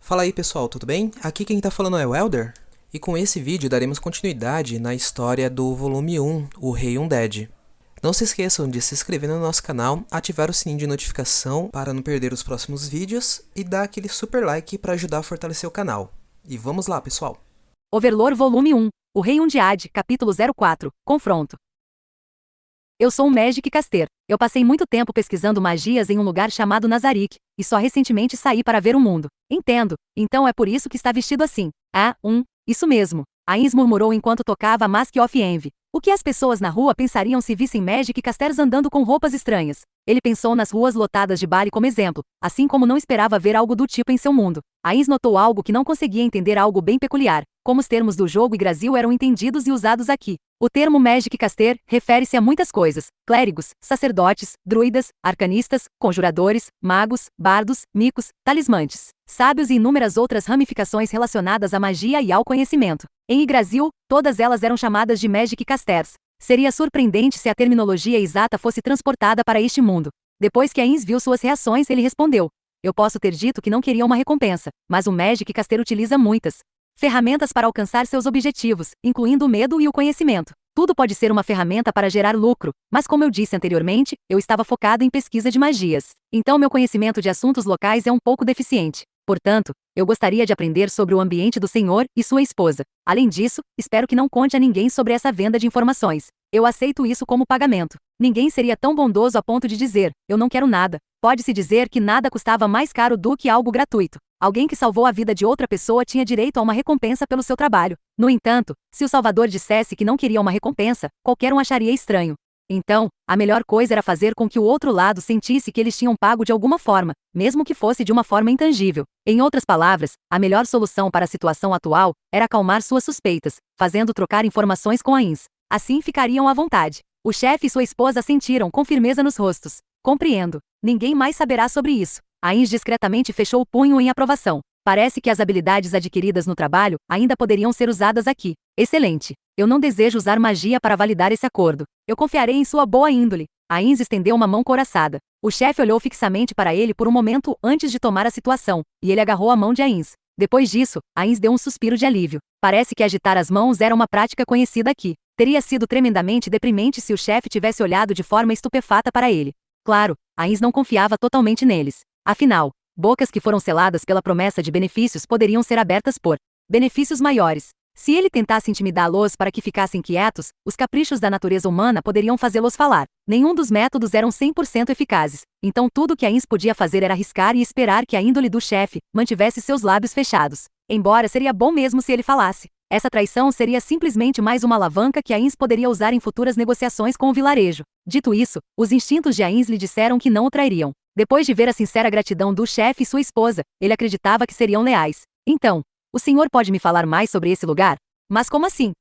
Fala aí pessoal, tudo bem? Aqui quem tá falando é o Elder, e com esse vídeo daremos continuidade na história do volume 1, O Rei Undead. Não se esqueçam de se inscrever no nosso canal, ativar o sininho de notificação para não perder os próximos vídeos e dar aquele super like para ajudar a fortalecer o canal. E vamos lá pessoal! Overlord Volume 1, O Rei Undead, capítulo 04, Confronto. Eu sou um Magic Caster. Eu passei muito tempo pesquisando magias em um lugar chamado Nazarick, e só recentemente saí para ver o mundo. Entendo, então é por isso que está vestido assim. Isso mesmo. Ainz murmurou enquanto tocava Mask of Envy. O que as pessoas na rua pensariam se vissem Magic Casters andando com roupas estranhas? Ele pensou nas ruas lotadas de Bari como exemplo, assim como não esperava ver algo do tipo em seu mundo. Ainz notou algo que não conseguia entender, algo bem peculiar, como os termos do jogo Yggdrasil eram entendidos e usados aqui. O termo Magic Caster refere-se a muitas coisas: clérigos, sacerdotes, druidas, arcanistas, conjuradores, magos, bardos, micos, talismantes, sábios e inúmeras outras ramificações relacionadas à magia e ao conhecimento. Em Yggdrasil, todas elas eram chamadas de Magic Casters. Seria surpreendente se a terminologia exata fosse transportada para este mundo. Depois que Ainz viu suas reações, ele respondeu: eu posso ter dito que não queria uma recompensa, mas o Magic Caster utiliza muitas ferramentas para alcançar seus objetivos, incluindo o medo e o conhecimento. Tudo pode ser uma ferramenta para gerar lucro, mas como eu disse anteriormente, eu estava focado em pesquisa de magias. Então meu conhecimento de assuntos locais é um pouco deficiente. Portanto, eu gostaria de aprender sobre o ambiente do senhor e sua esposa. Além disso, espero que não conte a ninguém sobre essa venda de informações. Eu aceito isso como pagamento. Ninguém seria tão bondoso a ponto de dizer: eu não quero nada. Pode-se dizer que nada custava mais caro do que algo gratuito. Alguém que salvou a vida de outra pessoa tinha direito a uma recompensa pelo seu trabalho. No entanto, se o salvador dissesse que não queria uma recompensa, qualquer um acharia estranho. Então, a melhor coisa era fazer com que o outro lado sentisse que eles tinham pago de alguma forma, mesmo que fosse de uma forma intangível. Em outras palavras, a melhor solução para a situação atual era acalmar suas suspeitas, fazendo trocar informações com Ainz. Assim ficariam à vontade. O chefe e sua esposa assentiram com firmeza nos rostos. Compreendo. Ninguém mais saberá sobre isso. Ainz discretamente fechou o punho em aprovação. Parece que as habilidades adquiridas no trabalho ainda poderiam ser usadas aqui. Excelente. Eu não desejo usar magia para validar esse acordo. Eu confiarei em sua boa índole. Ainz estendeu uma mão couraçada. O chefe olhou fixamente para ele por um momento antes de tomar a situação, e ele agarrou a mão de Ainz. Depois disso, Ainz deu um suspiro de alívio. Parece que agitar as mãos era uma prática conhecida aqui. Teria sido tremendamente deprimente se o chefe tivesse olhado de forma estupefata para ele. Claro, Ainz não confiava totalmente neles. Afinal, bocas que foram seladas pela promessa de benefícios poderiam ser abertas por benefícios maiores. Se ele tentasse intimidá-los para que ficassem quietos, os caprichos da natureza humana poderiam fazê-los falar. Nenhum dos métodos eram 100% eficazes, então tudo que Ainz podia fazer era arriscar e esperar que a índole do chefe mantivesse seus lábios fechados. Embora seria bom mesmo se ele falasse. Essa traição seria simplesmente mais uma alavanca que Ainz poderia usar em futuras negociações com o vilarejo. Dito isso, os instintos de Ainz lhe disseram que não o trairiam. Depois de ver a sincera gratidão do chefe e sua esposa, ele acreditava que seriam leais. Então, o senhor pode me falar mais sobre esse lugar? Mas como assim?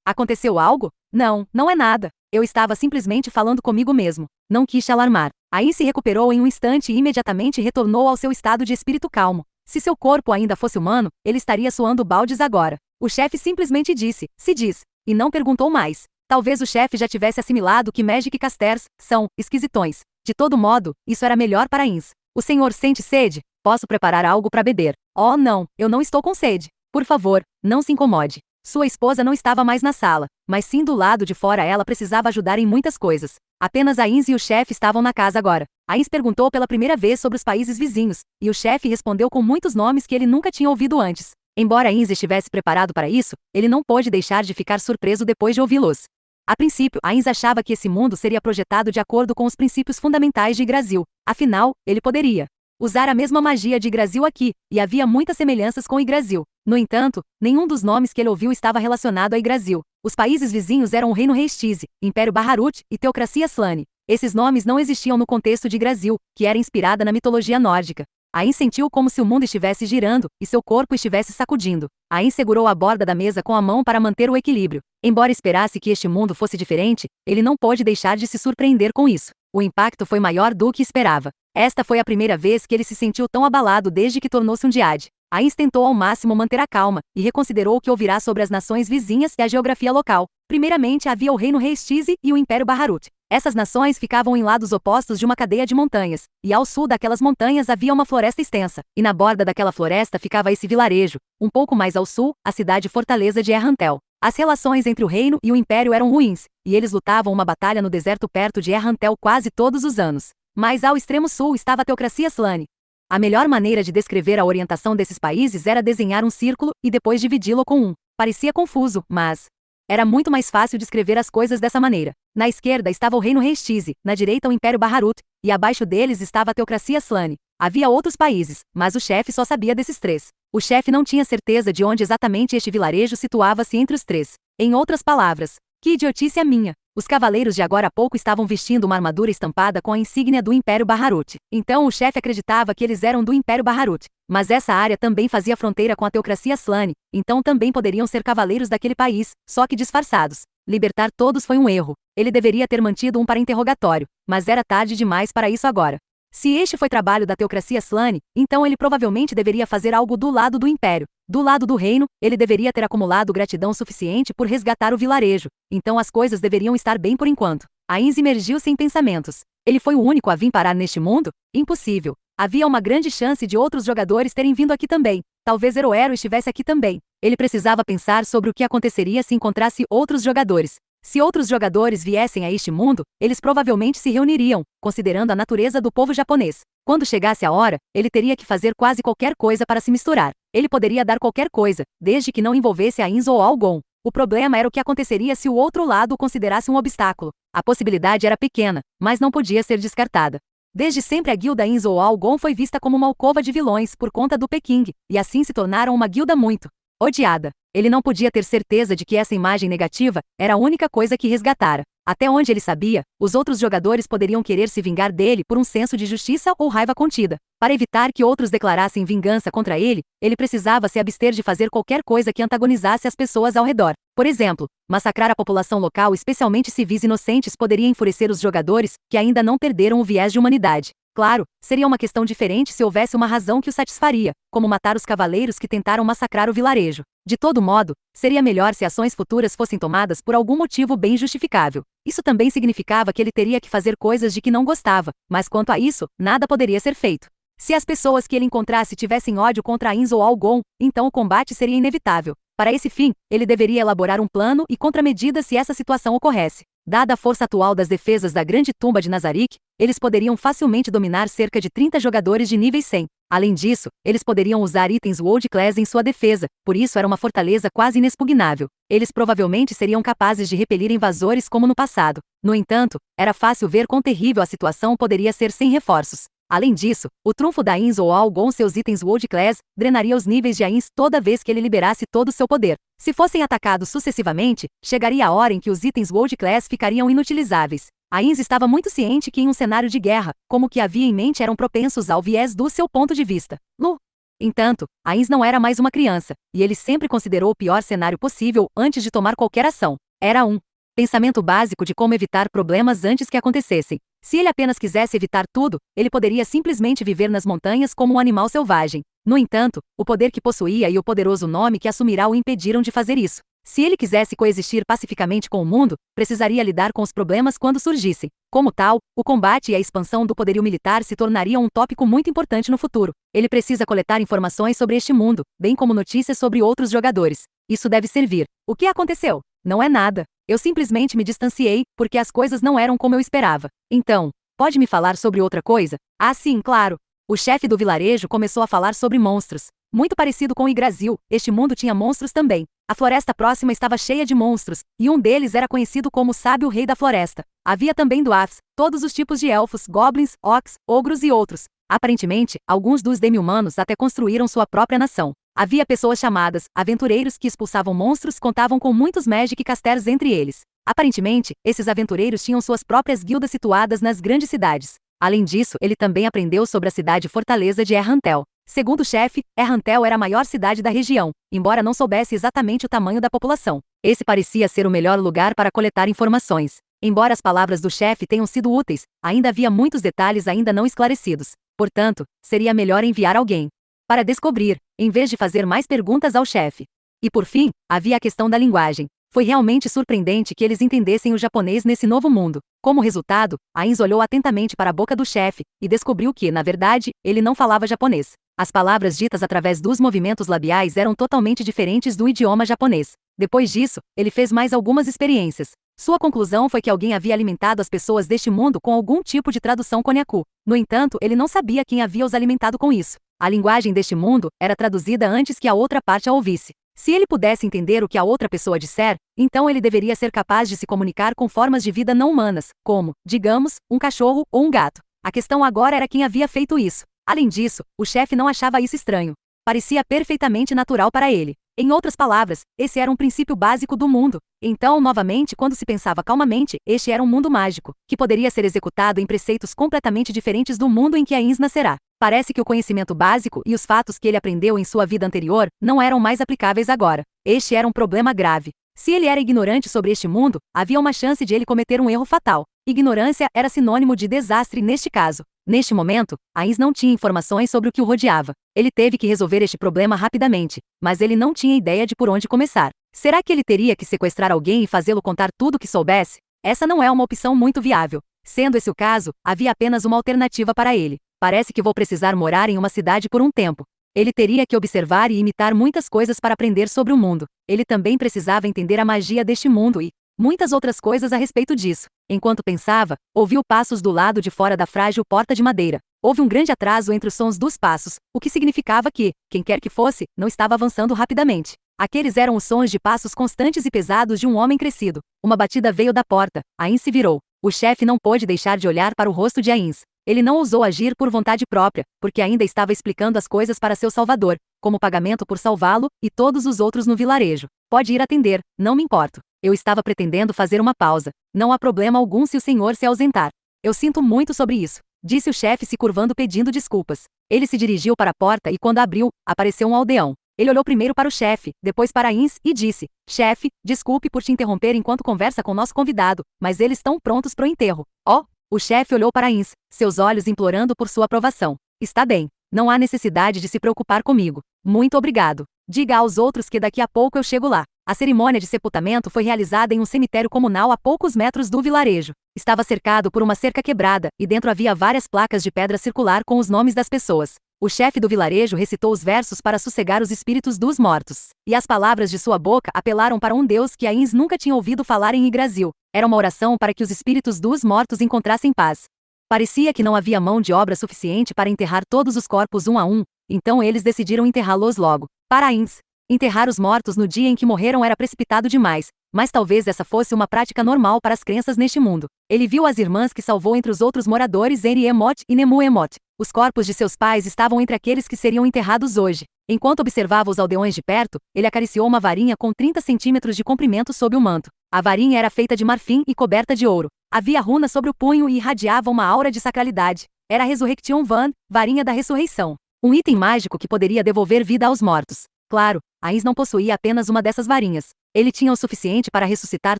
Aconteceu algo? Não, não é nada. Eu estava simplesmente falando comigo mesmo. Não quis te alarmar. Ainz se recuperou em um instante e imediatamente retornou ao seu estado de espírito calmo. Se seu corpo ainda fosse humano, ele estaria suando baldes agora. O chefe simplesmente disse: se diz, e não perguntou mais. Talvez o chefe já tivesse assimilado que Magic Casters são esquisitões. De todo modo, isso era melhor para Ainz. O senhor sente sede? Posso preparar algo para beber. Oh não, eu não estou com sede. Por favor, não se incomode. Sua esposa não estava mais na sala, mas sim do lado de fora. Ela precisava ajudar em muitas coisas. Apenas Ainz e o chefe estavam na casa agora. Ainz perguntou pela primeira vez sobre os países vizinhos, e o chefe respondeu com muitos nomes que ele nunca tinha ouvido antes. Embora Ainz estivesse preparado para isso, ele não pôde deixar de ficar surpreso depois de ouvi-los. A princípio, Ainz achava que esse mundo seria projetado de acordo com os princípios fundamentais de Yggdrasil. Afinal, ele poderia usar a mesma magia de Yggdrasil aqui, e havia muitas semelhanças com Yggdrasil. No entanto, nenhum dos nomes que ele ouviu estava relacionado a Yggdrasil. Os países vizinhos eram o Reino Reistize, Império Baharut e Teocracia Slane. Esses nomes não existiam no contexto de Yggdrasil, que era inspirada na mitologia nórdica. Ainz sentiu como se o mundo estivesse girando, e seu corpo estivesse sacudindo. Ainz segurou a borda da mesa com a mão para manter o equilíbrio. Embora esperasse que este mundo fosse diferente, ele não pôde deixar de se surpreender com isso. O impacto foi maior do que esperava. Esta foi a primeira vez que ele se sentiu tão abalado desde que tornou-se um Undead. Ainz tentou ao máximo manter a calma, e reconsiderou o que ouvirá sobre as nações vizinhas e a geografia local. Primeiramente havia o Reino Reistize e o Império Baharut. Essas nações ficavam em lados opostos de uma cadeia de montanhas, e ao sul daquelas montanhas havia uma floresta extensa, e na borda daquela floresta ficava esse vilarejo, um pouco mais ao sul, a cidade-fortaleza de Errantel. As relações entre o reino e o império eram ruins, e eles lutavam uma batalha no deserto perto de Errantel quase todos os anos. Mas ao extremo sul estava a teocracia Slane. A melhor maneira de descrever a orientação desses países era desenhar um círculo e depois dividi-lo com um. Parecia confuso, mas era muito mais fácil descrever as coisas dessa maneira. Na esquerda estava o reino Restize, na direita o Império Baharut, e abaixo deles estava a teocracia Slane. Havia outros países, mas o chefe só sabia desses três. O chefe não tinha certeza de onde exatamente este vilarejo situava-se entre os três. Em outras palavras, que idiotice a minha! Os cavaleiros de agora há pouco estavam vestindo uma armadura estampada com a insígnia do Império Baharut. Então o chefe acreditava que eles eram do Império Baharut. Mas essa área também fazia fronteira com a teocracia Slane, então também poderiam ser cavaleiros daquele país, só que disfarçados. Libertar todos foi um erro. Ele deveria ter mantido um para interrogatório, mas era tarde demais para isso agora. Se este foi trabalho da teocracia Slane, então ele provavelmente deveria fazer algo do lado do Império. Do lado do reino, ele deveria ter acumulado gratidão suficiente por resgatar o vilarejo. Então as coisas deveriam estar bem por enquanto. Ainz imergiu-se em pensamentos. Ele foi o único a vir parar neste mundo? Impossível. Havia uma grande chance de outros jogadores terem vindo aqui também. Talvez Eroero estivesse aqui também. Ele precisava pensar sobre o que aconteceria se encontrasse outros jogadores. Se outros jogadores viessem a este mundo, eles provavelmente se reuniriam, considerando a natureza do povo japonês. Quando chegasse a hora, ele teria que fazer quase qualquer coisa para se misturar. Ele poderia dar qualquer coisa, desde que não envolvesse a Inzo ou Algon. O problema era o que aconteceria se o outro lado o considerasse um obstáculo. A possibilidade era pequena, mas não podia ser descartada. Desde sempre a guilda Inzo ou Algon foi vista como uma alcova de vilões por conta do Peking, e assim se tornaram uma guilda muito odiada. Ele não podia ter certeza de que essa imagem negativa era a única coisa que resgatara. Até onde ele sabia, os outros jogadores poderiam querer se vingar dele por um senso de justiça ou raiva contida. Para evitar que outros declarassem vingança contra ele, ele precisava se abster de fazer qualquer coisa que antagonizasse as pessoas ao redor. Por exemplo, massacrar a população local, especialmente civis inocentes, poderia enfurecer os jogadores, que ainda não perderam o viés de humanidade. Claro, seria uma questão diferente se houvesse uma razão que o satisfaria, como matar os cavaleiros que tentaram massacrar o vilarejo. De todo modo, seria melhor se ações futuras fossem tomadas por algum motivo bem justificável. Isso também significava que ele teria que fazer coisas de que não gostava, mas quanto a isso, nada poderia ser feito. Se as pessoas que ele encontrasse tivessem ódio contra Inzo ou Algon, então o combate seria inevitável. Para esse fim, ele deveria elaborar um plano e contramedidas se essa situação ocorresse. Dada a força atual das defesas da grande tumba de Nazarick, eles poderiam facilmente dominar cerca de 30 jogadores de nível 100. Além disso, eles poderiam usar itens World Class em sua defesa, por isso era uma fortaleza quase inexpugnável. Eles provavelmente seriam capazes de repelir invasores como no passado. No entanto, era fácil ver quão terrível a situação poderia ser sem reforços. Além disso, o trunfo da Inzo ou Algon, seus itens World Class, drenaria os níveis de Ainz toda vez que ele liberasse todo o seu poder. Se fossem atacados sucessivamente, chegaria a hora em que os itens World Class ficariam inutilizáveis. Ainz estava muito ciente que em um cenário de guerra, como o que havia em mente eram propensos ao viés do seu ponto de vista. No entanto, Ainz não era mais uma criança, e ele sempre considerou o pior cenário possível antes de tomar qualquer ação. Era um pensamento básico de como evitar problemas antes que acontecessem. Se ele apenas quisesse evitar tudo, ele poderia simplesmente viver nas montanhas como um animal selvagem. No entanto, o poder que possuía e o poderoso nome que assumirá o impediram de fazer isso. Se ele quisesse coexistir pacificamente com o mundo, precisaria lidar com os problemas quando surgissem. Como tal, o combate e a expansão do poderio militar se tornariam um tópico muito importante no futuro. Ele precisa coletar informações sobre este mundo, bem como notícias sobre outros jogadores. Isso deve servir. O que aconteceu? Não é nada. Eu simplesmente me distanciei, porque as coisas não eram como eu esperava. Então, pode me falar sobre outra coisa? Ah, sim, claro. O chefe do vilarejo começou a falar sobre monstros. Muito parecido com Yggdrasil, este mundo tinha monstros também. A floresta próxima estava cheia de monstros, e um deles era conhecido como o Sábio Rei da Floresta. Havia também dwarfs, todos os tipos de elfos, goblins, orcs, ogros e outros. Aparentemente, alguns dos demi-humanos até construíram sua própria nação. Havia pessoas chamadas aventureiros que expulsavam monstros, contavam com muitos Magic Casters entre eles. Aparentemente, esses aventureiros tinham suas próprias guildas situadas nas grandes cidades. Além disso, ele também aprendeu sobre a cidade-fortaleza de Errantel. Segundo o chefe, Errantel era a maior cidade da região, embora não soubesse exatamente o tamanho da população. Esse parecia ser o melhor lugar para coletar informações. Embora as palavras do chefe tenham sido úteis, ainda havia muitos detalhes ainda não esclarecidos. Portanto, seria melhor enviar alguém para descobrir, em vez de fazer mais perguntas ao chefe. E por fim, havia a questão da linguagem. Foi realmente surpreendente que eles entendessem o japonês nesse novo mundo. Como resultado, Ainz olhou atentamente para a boca do chefe e descobriu que, na verdade, ele não falava japonês. As palavras ditas através dos movimentos labiais eram totalmente diferentes do idioma japonês. Depois disso, ele fez mais algumas experiências. Sua conclusão foi que alguém havia alimentado as pessoas deste mundo com algum tipo de tradução konyaku. No entanto, ele não sabia quem havia os alimentado com isso. A linguagem deste mundo era traduzida antes que a outra parte a ouvisse. Se ele pudesse entender o que a outra pessoa disser, então ele deveria ser capaz de se comunicar com formas de vida não humanas, como, digamos, um cachorro ou um gato. A questão agora era quem havia feito isso. Além disso, o chefe não achava isso estranho. Parecia perfeitamente natural para ele. Em outras palavras, esse era um princípio básico do mundo. Então, novamente, quando se pensava calmamente, este era um mundo mágico, que poderia ser executado em preceitos completamente diferentes do mundo em que Ainz nascerá. Parece que o conhecimento básico e os fatos que ele aprendeu em sua vida anterior não eram mais aplicáveis agora. Este era um problema grave. Se ele era ignorante sobre este mundo, havia uma chance de ele cometer um erro fatal. Ignorância era sinônimo de desastre neste caso. Neste momento, Ainz não tinha informações sobre o que o rodeava. Ele teve que resolver este problema rapidamente, mas ele não tinha ideia de por onde começar. Será que ele teria que sequestrar alguém e fazê-lo contar tudo o que soubesse? Essa não é uma opção muito viável. Sendo esse o caso, havia apenas uma alternativa para ele. Parece que vou precisar morar em uma cidade por um tempo. Ele teria que observar e imitar muitas coisas para aprender sobre o mundo. Ele também precisava entender a magia deste mundo e muitas outras coisas a respeito disso. Enquanto pensava, ouviu passos do lado de fora da frágil porta de madeira. Houve um grande atraso entre os sons dos passos, o que significava que, quem quer que fosse, não estava avançando rapidamente. Aqueles eram os sons de passos constantes e pesados de um homem crescido. Uma batida veio da porta. Ainz se virou. O chefe não pôde deixar de olhar para o rosto de Ainz. Ele não ousou agir por vontade própria, porque ainda estava explicando as coisas para seu salvador, como pagamento por salvá-lo, e todos os outros no vilarejo. Pode ir atender, não me importo. Eu estava pretendendo fazer uma pausa. Não há problema algum se o senhor se ausentar. Eu sinto muito sobre isso, disse o chefe se curvando pedindo desculpas. Ele se dirigiu para a porta e quando abriu, apareceu um aldeão. Ele olhou primeiro para o chefe, depois para Ainz e disse: chefe, desculpe por te interromper enquanto conversa com nosso convidado, mas eles estão prontos para o enterro. Oh! O chefe olhou para Ainz, seus olhos implorando por sua aprovação. Está bem. Não há necessidade de se preocupar comigo. Muito obrigado. Diga aos outros que daqui a pouco eu chego lá. A cerimônia de sepultamento foi realizada em um cemitério comunal a poucos metros do vilarejo. Estava cercado por uma cerca quebrada, e dentro havia várias placas de pedra circular com os nomes das pessoas. O chefe do vilarejo recitou os versos para sossegar os espíritos dos mortos. E as palavras de sua boca apelaram para um deus que Ainz nunca tinha ouvido falar em Yggdrasil. Era uma oração para que os espíritos dos mortos encontrassem paz. Parecia que não havia mão de obra suficiente para enterrar todos os corpos um a um, então eles decidiram enterrá-los logo. Para Ainz, enterrar os mortos no dia em que morreram era precipitado demais, mas talvez essa fosse uma prática normal para as crenças neste mundo. Ele viu as irmãs que salvou entre os outros moradores Eri Emot e Nemu Emot. Os corpos de seus pais estavam entre aqueles que seriam enterrados hoje. Enquanto observava os aldeões de perto, ele acariciou uma varinha com 30 centímetros de comprimento sob o manto. A varinha era feita de marfim e coberta de ouro. Havia runas sobre o punho e irradiava uma aura de sacralidade. Era a Resurrection Wand, varinha da ressurreição. Um item mágico que poderia devolver vida aos mortos. Claro, Ainz não possuía apenas uma dessas varinhas. Ele tinha o suficiente para ressuscitar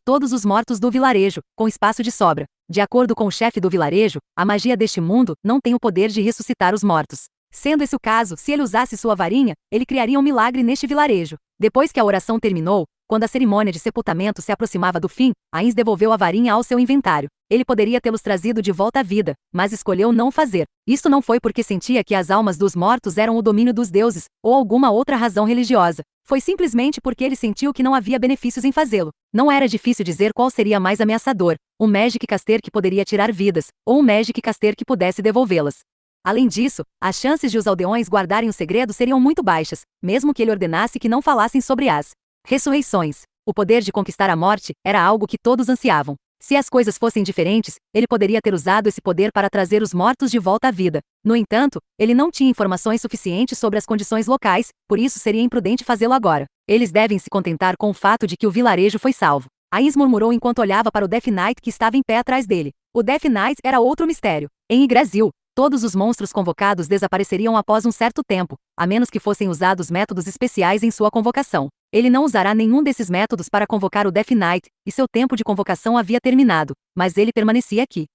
todos os mortos do vilarejo, com espaço de sobra. De acordo com o chefe do vilarejo, a magia deste mundo não tem o poder de ressuscitar os mortos. Sendo esse o caso, se ele usasse sua varinha, ele criaria um milagre neste vilarejo. Depois que a oração terminou, quando a cerimônia de sepultamento se aproximava do fim, Ainz devolveu a varinha ao seu inventário. Ele poderia tê-los trazido de volta à vida, mas escolheu não fazer. Isso não foi porque sentia que as almas dos mortos eram o domínio dos deuses, ou alguma outra razão religiosa. Foi simplesmente porque ele sentiu que não havia benefícios em fazê-lo. Não era difícil dizer qual seria mais ameaçador, um Magic Caster que poderia tirar vidas, ou um Magic Caster que pudesse devolvê-las. Além disso, as chances de os aldeões guardarem o segredo seriam muito baixas, mesmo que ele ordenasse que não falassem sobre as ressurreições. O poder de conquistar a morte era algo que todos ansiavam. Se as coisas fossem diferentes, ele poderia ter usado esse poder para trazer os mortos de volta à vida. No entanto, ele não tinha informações suficientes sobre as condições locais, por isso seria imprudente fazê-lo agora. Eles devem se contentar com o fato de que o vilarejo foi salvo. Ainz murmurou enquanto olhava para o Death Knight que estava em pé atrás dele. O Death Knight era outro mistério. Em Yggdrasil, todos os monstros convocados desapareceriam após um certo tempo, a menos que fossem usados métodos especiais em sua convocação. Ele não usará nenhum desses métodos para convocar o Death Knight, e seu tempo de convocação havia terminado, mas ele permanecia aqui.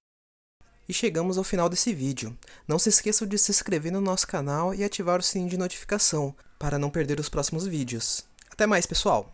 E chegamos ao final desse vídeo. Não se esqueçam de se inscrever no nosso canal e ativar o sininho de notificação, para não perder os próximos vídeos. Até mais, pessoal!